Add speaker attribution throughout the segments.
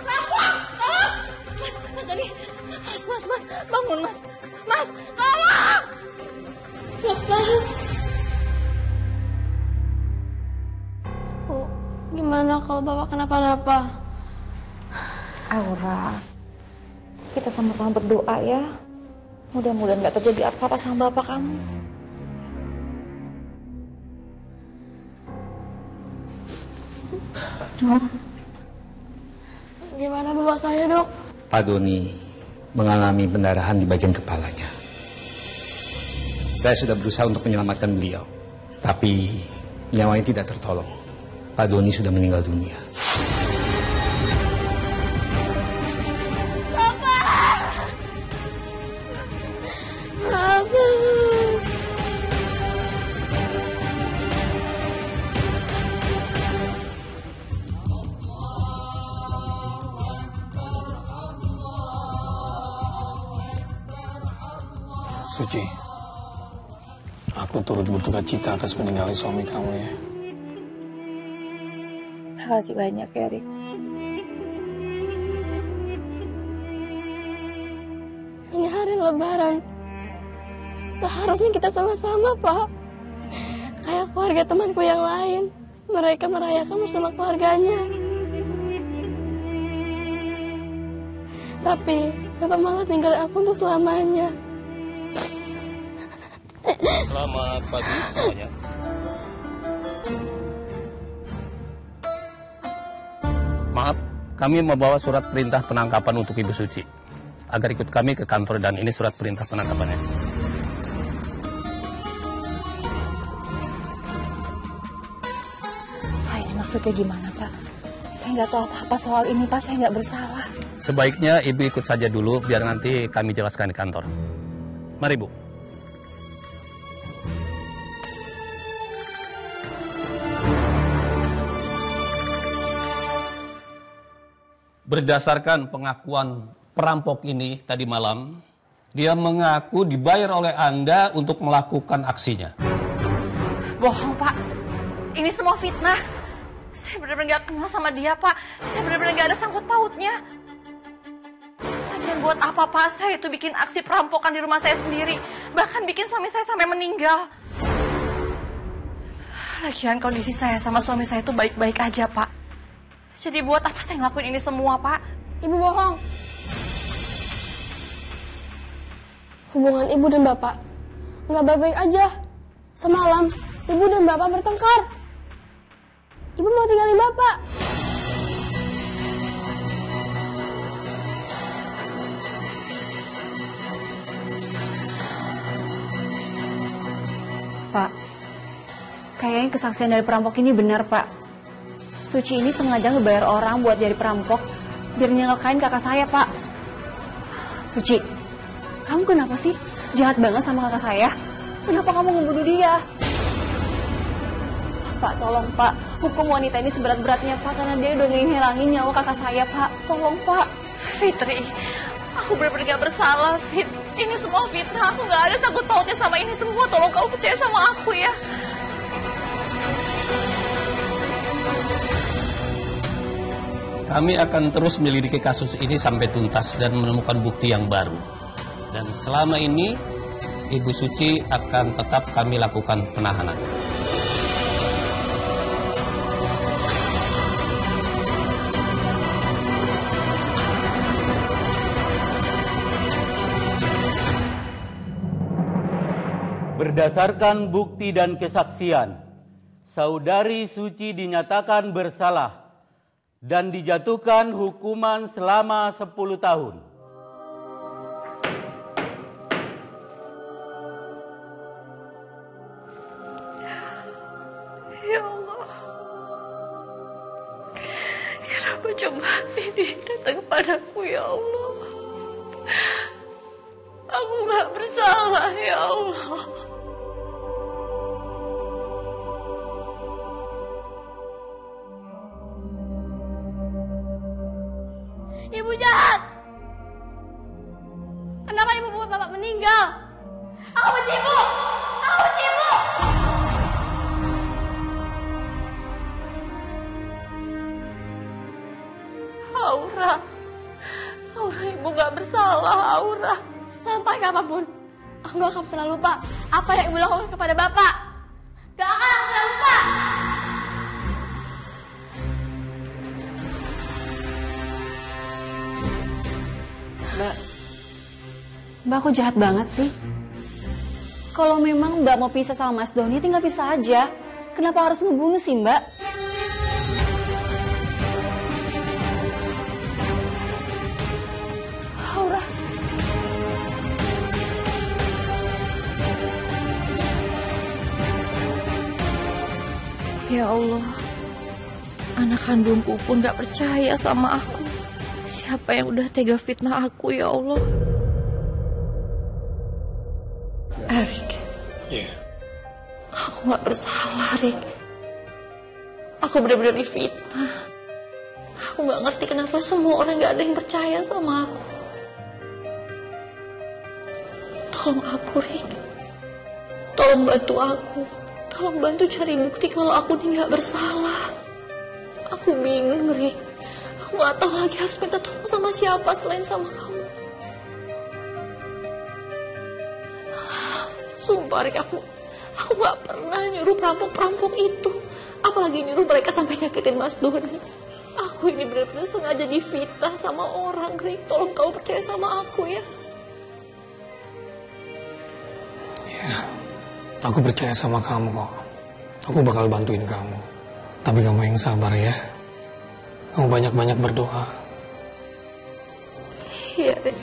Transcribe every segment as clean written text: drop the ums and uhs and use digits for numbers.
Speaker 1: Rampok! Tolong! Mas Doni! Mas, bangun mas! Mas, tolong! Bapak!
Speaker 2: Bu, gimana kalau Bapak kenapa-napa?
Speaker 1: Aura, kita sama-sama berdoa ya. Mudah-mudahan gak terjadi apa-apa sama bapak kamu.
Speaker 2: Dok, gimana bapak saya, Dok?
Speaker 3: Pak Doni mengalami pendarahan di bagian kepalanya. Saya sudah berusaha untuk menyelamatkan beliau, tapi nyawanya tidak tertolong. Pak Doni sudah meninggal dunia.
Speaker 4: Suci, aku turut berduka cita atas meninggalnya suami kamu ya.
Speaker 1: Makasih banyak ya, Rik.
Speaker 2: Ini hari Lebaran. Seharusnya kita sama-sama, Pak. Kayak keluarga temanku yang lain. Mereka merayakan bersama keluarganya. Tapi Bapak malah tinggal aku untuk selamanya.
Speaker 5: Selamat pagi semuanya. Maaf, kami membawa surat perintah penangkapan untuk Ibu Suci. Agar ikut kami ke kantor dan ini surat perintah penangkapannya.
Speaker 1: Pak, ini maksudnya gimana, Pak? Saya nggak tahu apa-apa soal ini, Pak. Saya nggak bersalah.
Speaker 5: Sebaiknya Ibu ikut saja dulu, biar nanti kami jelaskan di kantor. Mari, Bu. Berdasarkan pengakuan perampok ini tadi malam, dia mengaku dibayar oleh Anda untuk melakukan aksinya.
Speaker 1: Bohong, Pak. Ini semua fitnah. Saya benar-benar nggak kenal sama dia, Pak. Saya benar-benar nggak ada sangkut pautnya. Lagian buat apa, Pak? Saya itu bikin aksi perampokan di rumah saya sendiri. Bahkan bikin suami saya sampai meninggal. Lagian kondisi saya sama suami saya itu baik-baik aja, Pak. Jadi buat apa saya ngelakuin ini semua, Pak?
Speaker 2: Ibu bohong. Hubungan Ibu dan Bapak nggak baik-baik aja. Semalam, Ibu dan Bapak bertengkar. Ibu mau tinggalin Bapak.
Speaker 6: Pak, kayaknya kesaksian dari perampok ini benar, Pak. Suci ini sengaja ngebayar orang buat jadi perampok biar nyelakain kakak saya, Pak. Suci, kamu kenapa sih jahat banget sama kakak saya? Kenapa kamu ngebunuh dia? Pak, tolong, Pak. Hukum wanita ini seberat-beratnya, Pak, karena dia udah ngilangin nyawa kakak saya, Pak. Tolong, Pak.
Speaker 1: Fitri, aku benar-benar gak bersalah, Fit. Ini semua fitnah. Aku gak ada sangkut pautnya sama ini semua. Tolong kamu percaya sama aku ya.
Speaker 5: Kami akan terus menyelidiki kasus ini sampai tuntas dan menemukan bukti yang baru. Dan selama ini, Ibu Suci akan tetap kami lakukan penahanan.
Speaker 7: Berdasarkan bukti dan kesaksian, Saudari Suci dinyatakan bersalah dan dijatuhkan hukuman selama 10 tahun.
Speaker 1: Ya Allah, kenapa cobaan ini datang kepadaku, ya Allah? Aku gak bersalah, ya Allah.
Speaker 2: Ibu jahat. Kenapa Ibu buat Bapak meninggal? Aku benci Ibu. Aku benci Ibu.
Speaker 1: Aura. Aura, ibu nggak bersalah, Aura.
Speaker 2: Sampai kapanpun, aku gak akan pernah lupa apa yang ibu lakukan kepada bapak. Gak akan pernah lupa.
Speaker 6: Mbak kok jahat banget sih? Kalau memang Mbak mau pisah sama Mas Doni, tinggal pisah aja. Kenapa harus ngebunuh sih, Mbak?
Speaker 1: Aura. Ya Allah, anak kandungku pun gak percaya sama aku. Siapa yang udah tega fitnah aku, ya Allah? Erik.
Speaker 4: Iya.
Speaker 1: Aku gak bersalah, Rik. Aku benar-benar difitnah. Aku gak ngerti kenapa semua orang gak ada yang percaya sama aku. Tolong aku, Rik. Tolong bantu aku. Tolong bantu cari bukti kalau aku ini gak bersalah. Aku bingung, Rik. Aku gak tahu lagi harus minta tolong sama siapa selain sama kamu. Sumpah, Rik, aku gak pernah nyuruh perampok-perampok itu. Apalagi nyuruh mereka sampai nyakitin Mas Doni. Aku ini benar-benar sengaja difitnah sama orang, Rik. Tolong kamu percaya sama aku, ya.
Speaker 4: Ya, aku percaya sama kamu kok. Aku bakal bantuin kamu. Tapi kamu yang sabar ya. Kamu banyak-banyak berdoa.
Speaker 1: Iya, Rik.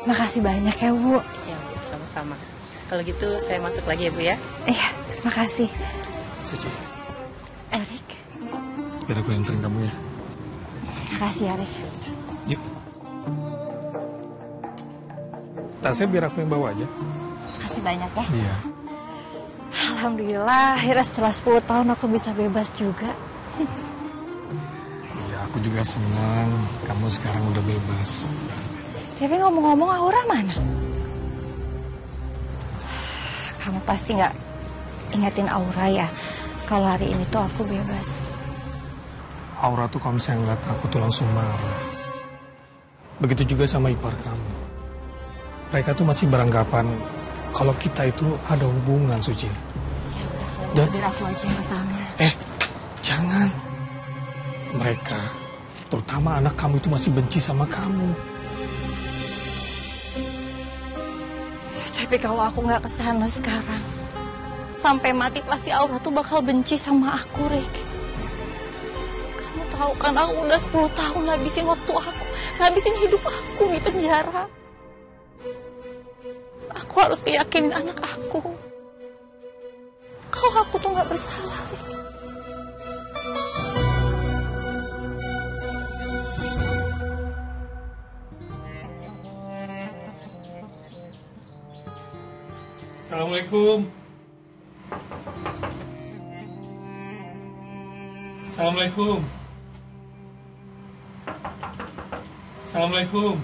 Speaker 6: Makasih banyak ya, Bu.
Speaker 8: Ya, sama-sama. Kalau gitu saya masuk lagi ya, Bu ya.
Speaker 6: Iya, makasih.
Speaker 4: Suci,
Speaker 1: Erik.
Speaker 4: biar aku yang anterin kamu ya.
Speaker 6: Makasih ya, Rik.
Speaker 4: Yuk. Tasnya biar aku yang bawa aja.
Speaker 6: Makasih banyak ya.
Speaker 4: Iya.
Speaker 6: Alhamdulillah, akhirnya setelah 10 tahun aku bisa bebas juga.
Speaker 4: Iya, aku juga senang kamu sekarang udah bebas.
Speaker 6: Tapi ngomong-ngomong, Aura mana? Kamu pasti nggak ingetin Aura ya, kalau hari ini tuh aku bebas.
Speaker 4: Aura tuh kalau misalnya ngeliat aku tuh langsung marah. Begitu juga sama ipar kamu. Mereka tuh masih beranggapan kalau kita itu ada hubungan, Suci.
Speaker 6: Ya udah, biar aku aja yang kesana.
Speaker 4: Jangan. Mereka, terutama anak kamu itu masih benci sama kamu.
Speaker 1: Tapi kalau aku nggak kesana sekarang, sampai mati pasti Aura tuh bakal benci sama aku, Rik. Kamu tahu kan aku udah 10 tahun ngabisin waktu aku, ngabisin hidup aku di penjara. Aku harus yakinin anak aku kalau aku tuh nggak bersalah, Rik.
Speaker 4: Assalamualaikum. Assalamualaikum. Assalamualaikum.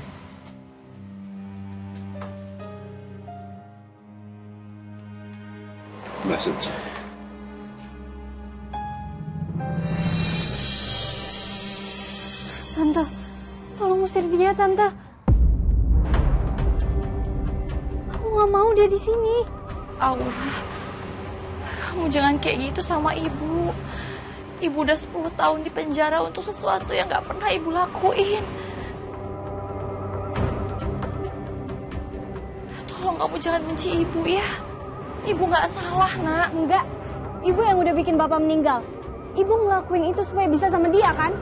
Speaker 4: Mbak Suci.
Speaker 6: Tante, tolong usir dia, Tante. Aku nggak mau dia di sini.
Speaker 1: Aura, kamu jangan kayak gitu sama ibu. Ibu udah 10 tahun di penjara untuk sesuatu yang gak pernah ibu lakuin. Tolong kamu jangan benci ibu ya. Ibu gak salah, Nak.
Speaker 6: Enggak, ibu yang udah bikin bapak meninggal. Ibu ngelakuin itu supaya bisa sama dia, kan?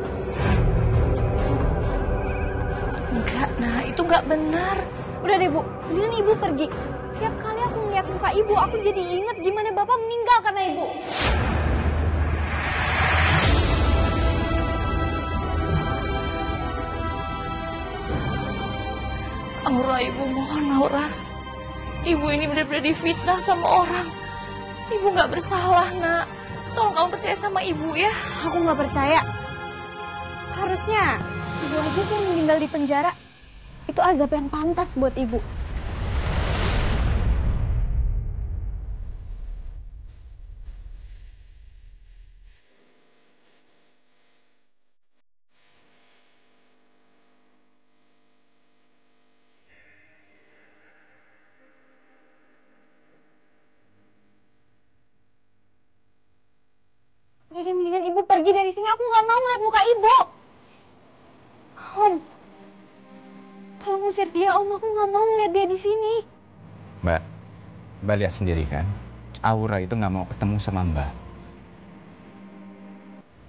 Speaker 1: Enggak, Nak. Itu gak benar.
Speaker 6: Udah deh, Bu. Mendingan ibu pergi. Tiap kali aku ngeliat muka ibu, aku jadi inget gimana bapak meninggal karena ibu.
Speaker 1: Aura, ibu mohon, Aura. Ibu ini benar-benar difitnah sama orang. Ibu gak bersalah, Nak. Tolong kamu percaya sama ibu ya.
Speaker 6: Aku nggak percaya.
Speaker 1: harusnya.
Speaker 2: Ibu aja yang meninggal di penjara. Itu azab yang pantas buat ibu. Jadi mendingan ibu pergi dari sini. Aku nggak mau lihat muka ibu. Om, tolong usir dia, Om. Aku nggak mau lihat dia di sini.
Speaker 9: Mbak lihat sendiri kan, Aura itu nggak mau ketemu sama Mbak.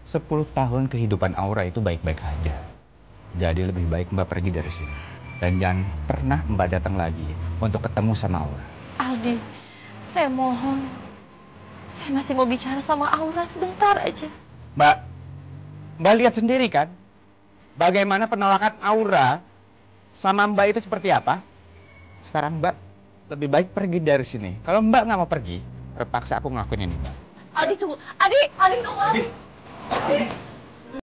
Speaker 9: 10 tahun kehidupan Aura itu baik-baik aja. Jadi lebih baik Mbak pergi dari sini. Dan jangan pernah Mbak datang lagi untuk ketemu sama Aura.
Speaker 1: Aldi, saya mohon. Saya masih mau bicara sama Aura sebentar aja.
Speaker 9: Mbak lihat sendiri kan, bagaimana penolakan Aura sama Mbak itu seperti apa? Sekarang Mbak lebih baik pergi dari sini. Kalau Mbak nggak mau pergi, terpaksa aku ngelakuin ini, Mbak.
Speaker 1: Aldi tunggu, Aldi tunggu. Aldi.